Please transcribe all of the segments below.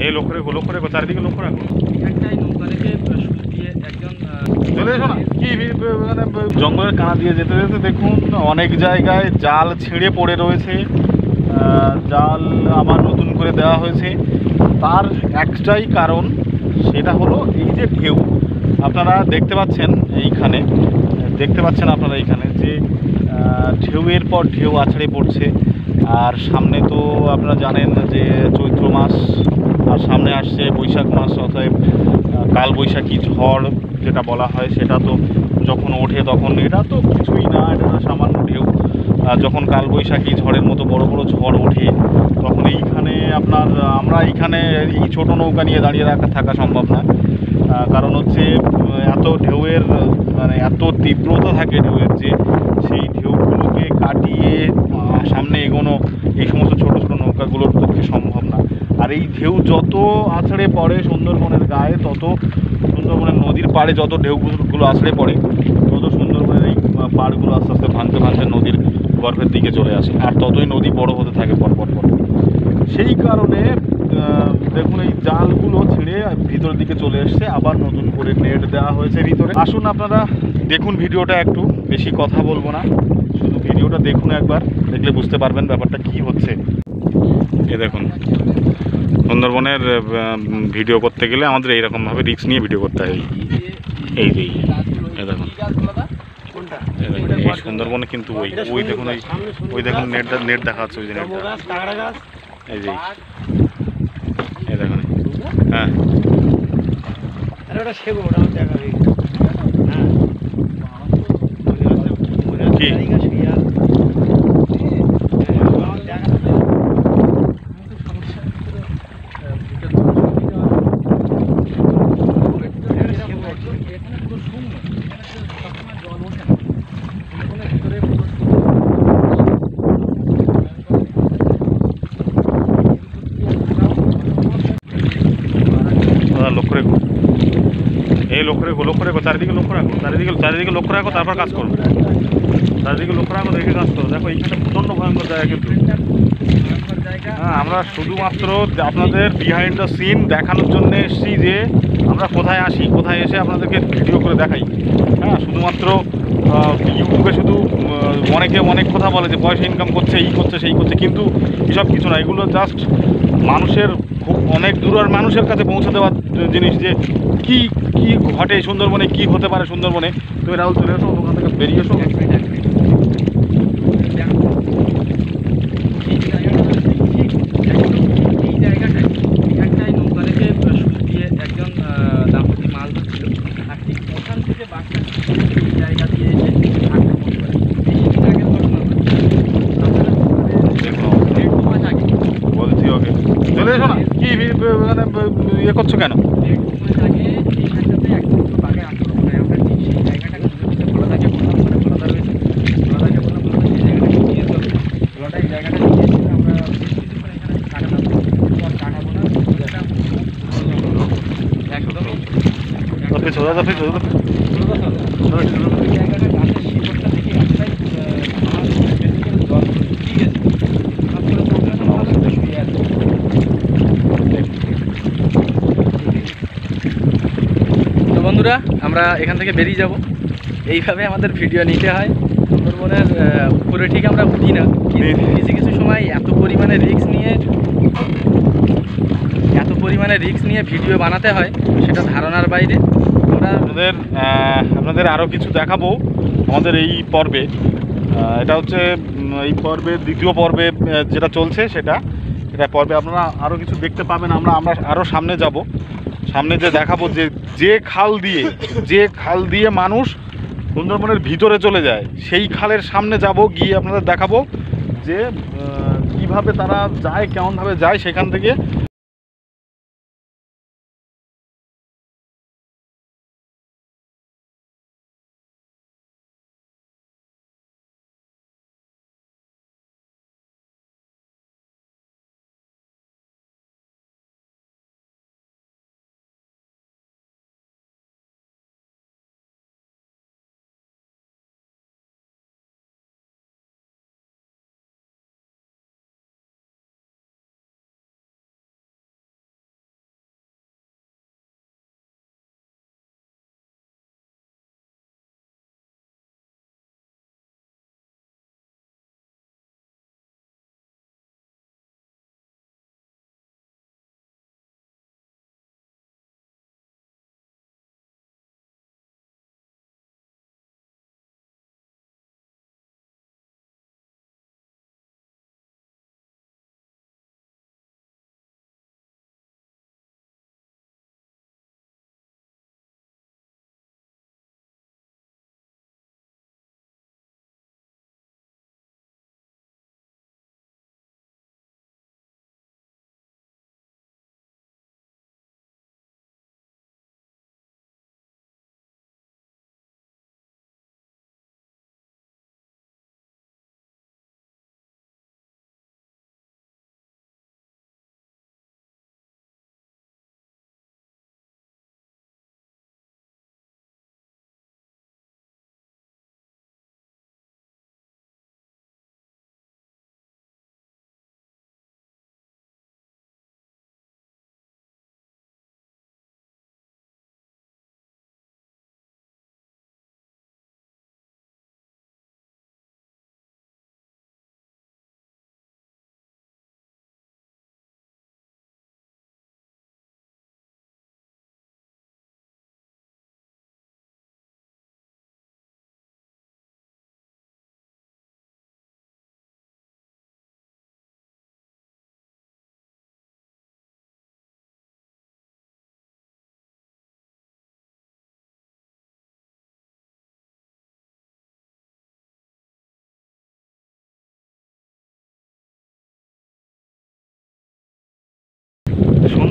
এই লক্ষ্য রেখো চারিদিকে লক্ষ্য রাখো। একটাই নৌকা রেখে সুচ দিয়ে একজন চলে এসো না কি মানে জঙ্গলের কানা দিয়ে যেতে যেতে দেখুন অনেক জায়গায় জাল ছিঁড়ে পড়ে রয়েছে, জাল আবার নতুন করে দেওয়া হয়েছে। তার একটাই কারণ, সেটা হলো এই যে ঢেউ আপনারা দেখতে পাচ্ছেন এইখানে, আপনারা এইখানে যে ঢেউয়ের পর ঢেউ আছড়ে পড়ছে। আর সামনে তো আপনারা জানেন যে চৈত্র মাস, আর সামনে আসছে বৈশাখ মাস, অতএব কালবৈশাখী ঝড় যেটা বলা হয় সেটা তো যখন ওঠে তখন এটা তো কিছুই না, এটা তো সামান্য ঢেউ। যখন কালবৈশাখী ঝড়ের মতো বড় বড় ঝড় ওঠে তখন এইখানে আমরা এইখানে এই ছোট নৌকা নিয়ে দাঁড়িয়ে থাকা সম্ভব না। কারণ হচ্ছে এত ঢেউয়ের মানে এত তীব্রতা থাকে ঢেউয়ের যে সেই ঢেউগুলোকে কাটিয়ে সামনে এগোনো এই সমস্ত ছোট ছোট নৌকাগুলোর পক্ষে সম্ভব না। আর এই ঢেউ যত আছড়ে পড়ে সুন্দরবনের গায়ে, তত সুন্দরবনের নদীর পাড়ে যত ঢেউগুলো আছড়ে পড়ে, তত সুন্দরবনের এই পাড়গুলো আস্তে আস্তে ভাঙতে ভাঙতে নদীর গর্ভের দিকে চলে আসে, আর ততই নদী বড় হতে থাকে পরপর। সেই কারণে দেখুন এই জালগুলো ছিঁড়ে ভিতর দিকে চলে এসছে, আবার নতুন করে নেট দেওয়া হয়েছে ভিতরে। আসুন আপনারা দেখুন ভিডিওটা, একটু বেশি কথা বলবো না, শুধু ভিডিওটা দেখুন একবার, দেখলে বুঝতে পারবেন ব্যাপারটা কি হচ্ছে। এ দেখুন সুন্দরবনের ভিডিও করতে গেলে আমাদের এইরকমভাবে রিস্ক নিয়ে ভিডিও করতে হয়। এই যে এ দেখুন এই সুন্দরবনে কিন্তু ওই দেখুন ওই দেখুন নেট দেখা যাচ্ছে, ওই যে নেটটা, এই যে এই দেখুন। হ্যাঁ কি লক্ষ্য রেখো, এই লক্ষ্য রেখো চারিদিকে লক্ষ্য রাখো, চারিদিকে লক্ষ্য রাখো, তারপর কাজ করো। চারিদিকে লক্ষ্য রাখো, দেখে কাজ করো। দেখো এইখানে প্রচণ্ড ভয়ঙ্কর জায়গা কিন্তু। হ্যাঁ, আমরা শুধুমাত্র আপনাদের বিহাইন্ড দ্য সিন দেখানোর জন্য এসেছি যে আমরা কোথায় আসি, কোথায় এসে আপনাদেরকে ভিডিও করে দেখাই। হ্যাঁ, শুধুমাত্র ইউটিউবে শুধু অনেকে অনেক কথা বলে যে পয়সা ইনকাম করছে, এই করছে সেই করছে, কিন্তু এসব কিছু না। এগুলো জাস্ট মানুষের খুব অনেক দূরের মানুষের কাছে পৌঁছে দেওয়ার জিনিস, যে কি কি ঘটে সুন্দরবনে, কি হতে পারে সুন্দরবনে। তো রাহুল চলে এসো, ওখান থেকে বেরিয়ে এসো। এই জায়গাটায় একটাই নৌকা রেখে সুচ দিয়ে একজন দাম্পতি মাছ ধরছিল, আর ঠিক ওখান থেকে বাঘটা এই জায়গা দিয়ে এসে আক্রমণ করে। বেশিদিন আগের ঘটনা বলছি ওকে চলে এসো না, কি মানে ইয়ে করছো কেন? দেড় দু মাস আগে এই সাইডটাতে একদম বাঘের আক্রমণ হয়। আমরা ঠিক সেই জায়গাটাকে পুজোতে খোলা থাকে, বললাম করে খোলাটা রয়েছে, খোলা থাকে বললাম সেই জায়গাটাকে নিয়ে চলো। খোলাটা এই জায়গাটা নিয়ে এসে আমরা কিছুক্ষণ এখানে কাটালাম, আর কাটাবো না একদমই ওই জায়গাটা গাছের শিকড়টা থেকে একটাই জল শুকিয়ে গেছে, হঠাৎ করে পড়লে না ভালো লাগবে, শুয়ে আছে। তো বন্ধুরা, আমরা এখান থেকে বেরিয়ে যাব। এইভাবে আমাদের ভিডিও নিতে হয়। সুন্দরবনের উপরে ঠিক আমরা উঠি না, কিন্তু কিছু কিছু সময় এত পরিমাণে রিস্ক নিয়ে ভিডিও বানাতে হয়, সেটা ধারণার বাইরে। আমরা আপনাদের আরও কিছু দেখাবো আমাদের এই পর্বে। এটা হচ্ছে এই পর্বের দ্বিতীয় পর্বে যেটা চলছে, এটা পর্বে আপনারা আরও কিছু দেখতে পাবেন। আমরা আরও সামনে যাব, সামনে যে দেখাবো যে খাল দিয়ে মানুষ সুন্দরবনের ভিতরে চলে যায়, সেই খালের সামনে যাব, গিয়ে আপনাদের দেখাবো যে কিভাবে তারা যায়, কেমনভাবে যায় সেখান থেকে।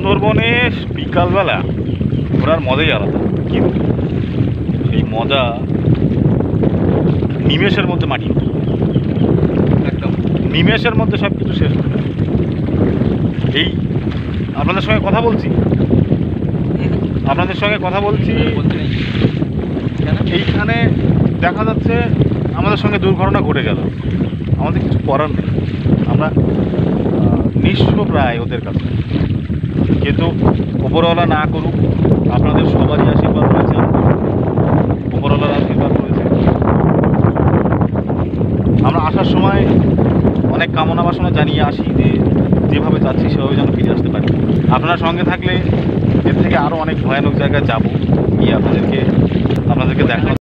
সুন্দরবনে বিকালবেলা ঘোরার মজাই আলাদা, কিন্তু সেই মজা নিমেষের মধ্যে মাটি একদম নিমেষের মধ্যে সব কিছু শেষ হয়ে যায়। এই আপনাদের সঙ্গে কথা বলছি বলতে নেই কেন? এইখানে দেখা যাচ্ছে আমাদের সঙ্গে দুর্ঘটনা ঘটে গেল, আমাদের কিছু করার নেই, আমরা নিঃস্ব প্রায় ওদের কাছে। কিন্তু ওপরওয়ালা না করুক, আপনাদের সবারই আশীর্বাদ রয়েছে, ওপরওয়ালার আশীর্বাদ রয়েছে। আমরা আসার সময় অনেক কামনা বাসনা জানিয়ে আসি যে যেভাবে যাচ্ছি সেভাবে যেন ফিরে আসতে পারি। আপনারা সঙ্গে থাকলে এর থেকে আরও অনেক ভয়ানক জায়গায় যাব, গিয়ে আপনাদেরকে দেখানো